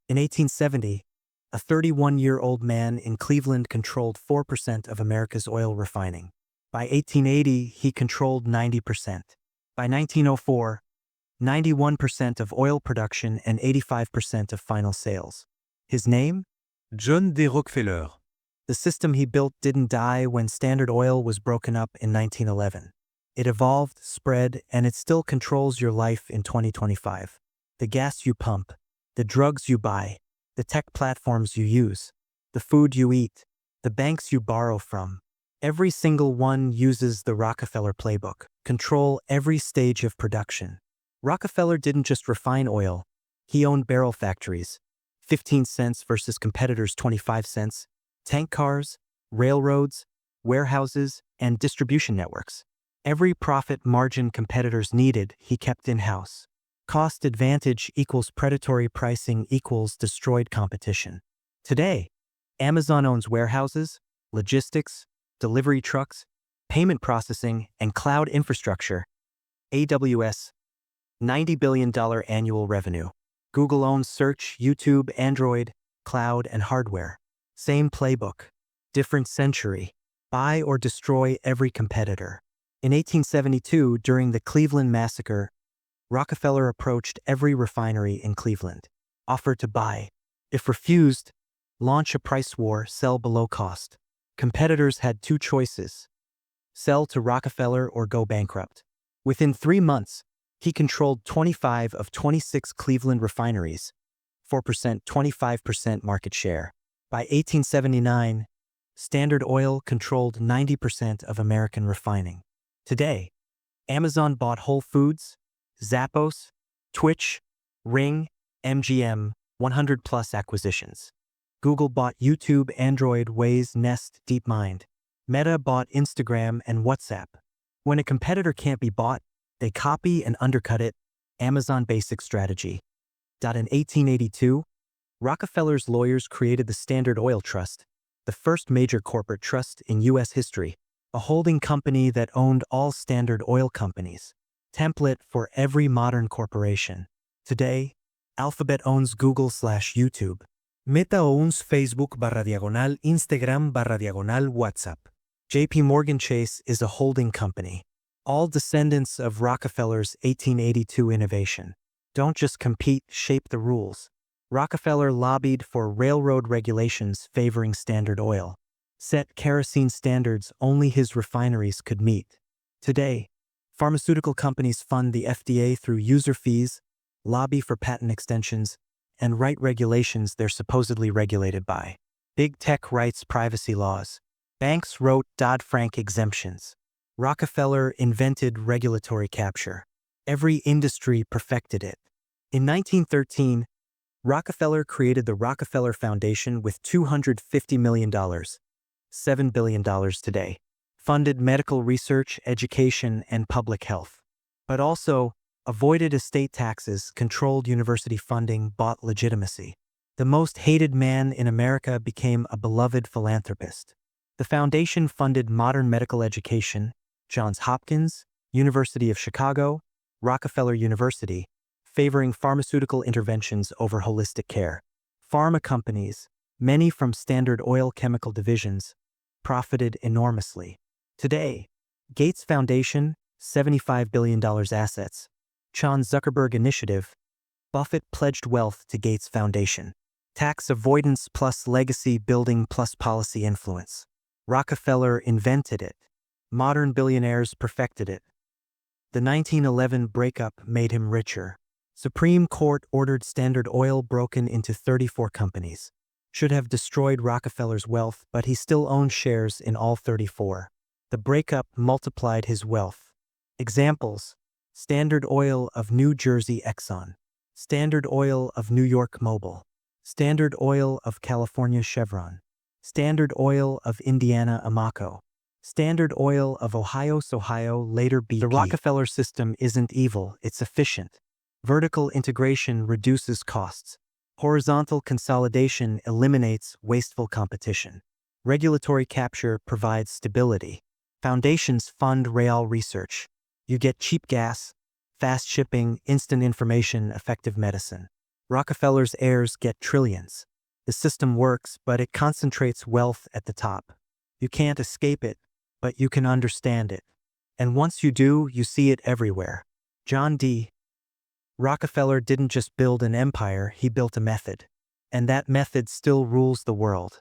In 1870, a 31-year-old man in Cleveland controlled 4% of America's oil refining. By 1880, he controlled 90%. By 1904, 91% of oil production and 85% of final sales. His name? John D. Rockefeller. The system he built didn't die when Standard Oil was broken up in 1911. It evolved, spread, and it still controls your life in 2025. The gas you pump, the drugs you buy, the tech platforms you use, the food you eat, the banks you borrow from. Every single one uses the Rockefeller playbook. Control every stage of production. Rockefeller didn't just refine oil. He owned barrel factories, 15 cents versus competitors' 25 cents, tank cars, railroads, warehouses, and distribution networks. Every profit margin competitors needed, he kept in-house. Cost advantage equals predatory pricing equals destroyed competition. Today, Amazon owns warehouses, logistics, delivery trucks, payment processing, and cloud infrastructure. AWS, $90 billion annual revenue. Google owns search, YouTube, Android, cloud, and hardware. Same playbook, different century. Buy or destroy every competitor. In 1872, during the Cleveland Massacre, Rockefeller approached every refinery in Cleveland. Offered to buy. If refused, launch a price war, sell below cost. Competitors had two choices: sell to Rockefeller or go bankrupt. Within 3 months, he controlled 25 of 26 Cleveland refineries, 4%, 25% market share. By 1879, Standard Oil controlled 90% of American refining. Today, Amazon bought Whole Foods, Zappos, Twitch, Ring, MGM, 100+ acquisitions. Google bought YouTube, Android, Waze, Nest, DeepMind. Meta bought Instagram and WhatsApp. When a competitor can't be bought, they copy and undercut it. Amazon basic strategy. In 1882, Rockefeller's lawyers created the Standard Oil Trust, the first major corporate trust in U.S. history, a holding company that owned all Standard Oil companies. Template for every modern corporation. Today, Alphabet owns Google/YouTube. Meta owns Facebook/diagonal Instagram/diagonal WhatsApp. JP Morgan Chase is a holding company. All descendants of Rockefeller's 1882 innovation. Don't just compete, shape the rules. Rockefeller lobbied for railroad regulations favoring Standard Oil. Set kerosene standards only his refineries could meet. Today, pharmaceutical companies fund the FDA through user fees, lobby for patent extensions, and write regulations they're supposedly regulated by. Big tech writes privacy laws. Banks wrote Dodd-Frank exemptions. Rockefeller invented regulatory capture. Every industry perfected it. In 1913, Rockefeller created the Rockefeller Foundation with $250 million, $7 billion today. Funded medical research, education, and public health. But also avoided estate taxes, controlled university funding, bought legitimacy. The most hated man in America became a beloved philanthropist. The foundation funded modern medical education, Johns Hopkins, University of Chicago, Rockefeller University, favoring pharmaceutical interventions over holistic care. Pharma companies, many from Standard Oil chemical divisions, profited enormously. Today, Gates Foundation, $75 billion assets. Chan Zuckerberg Initiative, Buffett pledged wealth to Gates Foundation. Tax avoidance plus legacy building plus policy influence. Rockefeller invented it. Modern billionaires perfected it. The 1911 breakup made him richer. Supreme Court ordered Standard Oil broken into 34 companies. Should have destroyed Rockefeller's wealth, but he still owned shares in all 34. The breakup multiplied his wealth. Examples: Standard Oil of New Jersey Exxon, Standard Oil of New York Mobil, Standard Oil of California Chevron, Standard Oil of Indiana Amoco, Standard Oil of Ohio later BP. The Rockefeller system isn't evil, it's efficient. Vertical integration reduces costs. Horizontal consolidation eliminates wasteful competition. Regulatory capture provides stability. Foundations fund real research. You get cheap gas, fast shipping, instant information, effective medicine. Rockefeller's heirs get trillions. The system works, but it concentrates wealth at the top. You can't escape it, but you can understand it. And once you do, you see it everywhere. John D. Rockefeller didn't just build an empire, he built a method. And that method still rules the world.